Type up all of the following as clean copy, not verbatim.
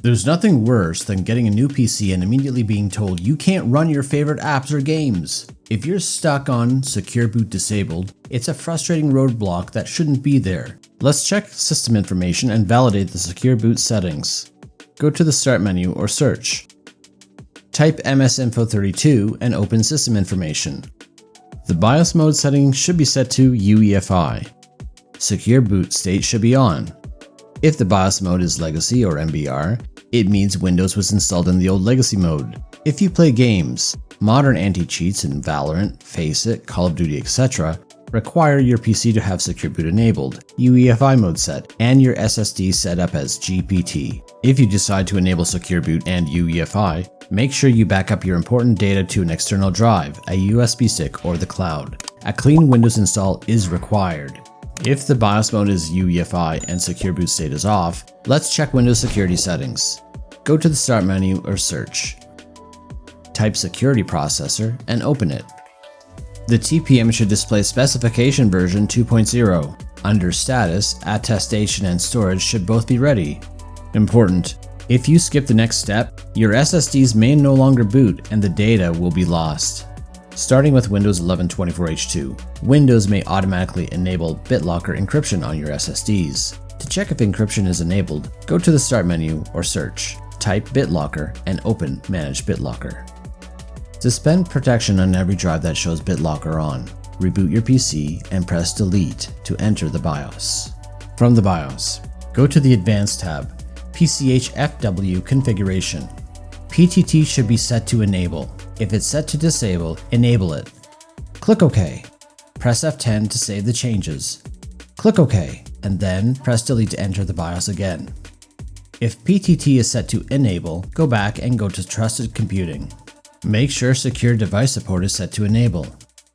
There's nothing worse than getting a new PC and immediately being told you can't run your favorite apps or games. If you're stuck on Secure Boot disabled, it's a frustrating roadblock that shouldn't be there. Let's check system information and validate the Secure Boot settings. Go to the Start menu or search. Type msinfo32 and open system information. The BIOS mode setting should be set to UEFI. Secure Boot state should be on. If the BIOS mode is Legacy or MBR, it means Windows was installed in the old Legacy mode. If you play games, modern anti-cheats in Valorant, Faceit, Call of Duty, etc. require your PC to have Secure Boot enabled, UEFI mode set, and your SSD set up as GPT. If you decide to enable Secure Boot and UEFI, make sure you back up your important data to an external drive, a USB stick, or the cloud. A clean Windows install is required. If the BIOS mode is UEFI and Secure Boot state is off, let's check Windows security settings. Go to the Start menu or search. Type Security Processor and open it. The TPM should display specification version 2.0. Under Status, Attestation and Storage should both be ready. Important: if you skip the next step, your SSDs may no longer boot and the data will be lost. Starting with Windows 11 24H2, Windows may automatically enable BitLocker encryption on your SSDs. To check if encryption is enabled, go to the Start menu or search. Type BitLocker and open Manage BitLocker. Suspend protection on every drive that shows BitLocker on. Reboot your PC and press Delete to enter the BIOS. From the BIOS, go to the Advanced tab, PCHFW Configuration. PTT should be set to Enable. If it's set to Disable, enable it. Click OK. Press F10 to save the changes. Click OK, and then press Delete to enter the BIOS again. If PTT is set to Enable, go back and go to Trusted Computing. Make sure Secure Device Support is set to Enable.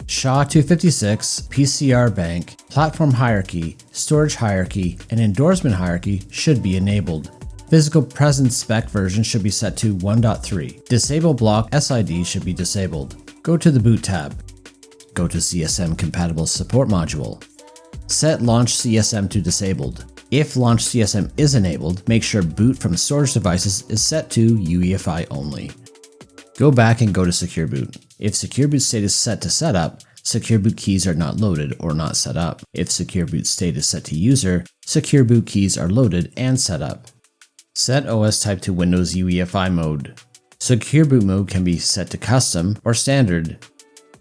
SHA-256, PCR Bank, Platform Hierarchy, Storage Hierarchy, and Endorsement Hierarchy should be enabled. Physical Presence Spec version should be set to 1.3. Disable Block SID should be disabled. Go to the Boot tab. Go to CSM Compatible Support module. Set Launch CSM to Disabled. If Launch CSM is enabled, make sure Boot from storage devices is set to UEFI only. Go back and go to Secure Boot. If Secure Boot state is set to Setup, Secure Boot keys are not loaded or not set up. If Secure Boot state is set to User, Secure Boot keys are loaded and set up. Set OS type to Windows UEFI mode. Secure Boot mode can be set to Custom or Standard.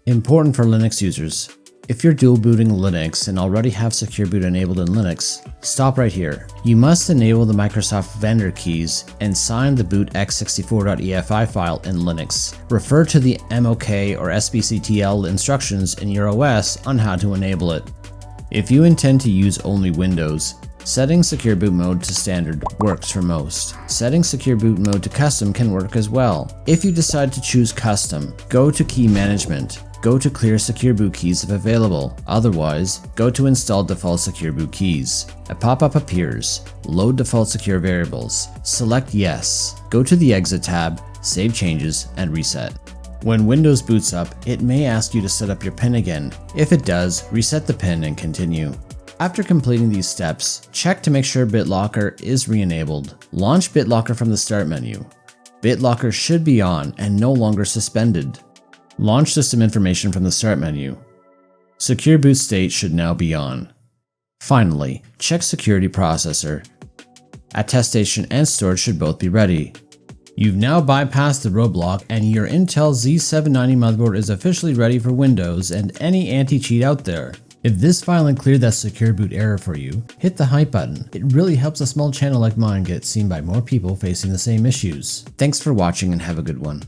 Important for Linux users. If you're dual booting Linux and already have Secure Boot enabled in Linux, stop right here. You must enable the Microsoft vendor keys and sign the boot x64.efi file in Linux. Refer to the MOK or SBCTL instructions in your OS on how to enable it. If you intend to use only Windows, setting Secure Boot mode to Standard works for most. Setting Secure Boot mode to Custom can work as well. If you decide to choose Custom, go to Key Management. Go to Clear Secure Boot keys if available. Otherwise, go to Install Default Secure Boot keys. A pop-up appears. Load default secure variables. Select Yes. Go to the Exit tab, save changes, and reset. When Windows boots up, it may ask you to set up your PIN again. If it does, reset the PIN and continue. After completing these steps, check to make sure BitLocker is re-enabled. Launch BitLocker from the Start menu. BitLocker should be on and no longer suspended. Launch system information from the Start menu. Secure Boot state should now be on. Finally, check Security Processor. Attestation and Storage should both be ready. You've now bypassed the roadblock and your Intel Z790 motherboard is officially ready for Windows and any anti-cheat out there. If this finally cleared that Secure Boot error for you, hit the hype button. It really helps a small channel like mine get seen by more people facing the same issues. Thanks for watching and have a good one.